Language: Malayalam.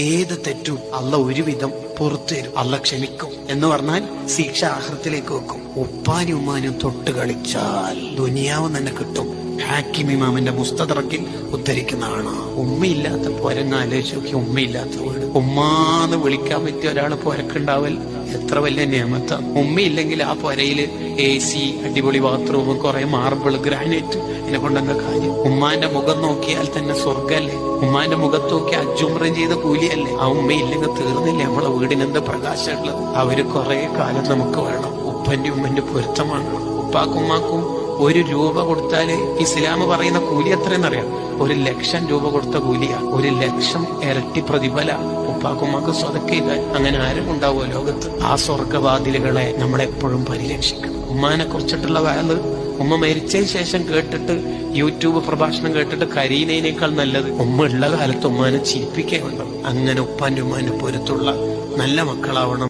ഏത് തെറ്റും അള്ള ഒരുവിധം പുറത്തു തരും, അള്ള ക്ഷമിക്കും. എന്ന് പറഞ്ഞാൽ ശിക്ഷ ആഖിറത്തിലേക്ക് വെക്കും. ഉപ്പാനും ഉമ്മാനും തൊട്ട് കളിച്ചാൽ ദുനിയാവ് തന്നെ കിട്ടും. ഹാക്കിം ഇമാമിന്റെ മുസ്തദറക്കിൽ ഉദ്ധരിക്കുന്നതാണ്. ഉമ്മയില്ലാത്ത പോരങ്ങ് ആലോചിച്ച് നോക്കി. ഉമ്മയില്ലാത്ത വീട്, ഉമ്മാന്ന് വിളിക്കാൻ പറ്റിയ ഒരാൾ പോരക്കുണ്ടാവൽ എത്ര വലിയ നിയമത്താണ്. ഉമ്മയില്ലെങ്കിൽ ആ പൊരയില് AC, അടിപൊളി ബാത്റൂം, കുറെ മാർബിൾ, ഗ്രാനൈറ്റ്, ഇതിനെ കൊണ്ടെന്താ കാര്യം? ഉമ്മാന്റെ മുഖം നോക്കിയാൽ തന്നെ സ്വർഗല്ലേ? ഉമ്മാന്റെ മുഖത്ത് നോക്കി അജുമ്രം ചെയ്ത കൂലിയല്ലേ? ആ ഉമ്മയില്ലെങ്കിൽ തീർന്നില്ലേ നമ്മളെ വീടിനെന്താ പ്രകാശമുള്ളത്? അവര് കുറെ കാലം നമുക്ക് വേണം. ഉപ്പന്റെ ഉമ്മന്റെ പൊരുത്തമാണ്. ഉപ്പാക്കും ഉമ്മാക്കും 1 രൂപ കൊടുത്താല് ഇസ്ലാം പറയുന്ന കൂലി എത്രയെന്നറിയാം? 1,00,000 രൂപ കൊടുത്ത കൂലിയാ. 1,00,000 ഇരട്ടി പ്രതിഫല ഉപ്പാക്കുമ്മാക്ക് സ്വതക്ക ചെയ്താൽ. അങ്ങനെ ആരും ഉണ്ടാവുമോ ലോകത്ത്? ആ സ്വർഗവാതിലുകളെ നമ്മളെപ്പോഴും പരിരക്ഷിക്കണം. ഉമ്മാനെ കുറിച്ചിട്ടുള്ള വയല് ഉമ്മ മരിച്ചതിന് ശേഷം കേട്ടിട്ട് യൂട്യൂബ് പ്രഭാഷണം കേട്ടിട്ട് കരീനേനേക്കാൾ നല്ലത് ഉമ്മ ഉള്ള കാലത്ത് ഉമ്മാനെ ചിരിപ്പിക്കേണ്ടത്. അങ്ങനെ ഉപ്പാന്റെ ഉമ്മാന്റെ പൊരുത്തുള്ള നല്ല മക്കളാവണം.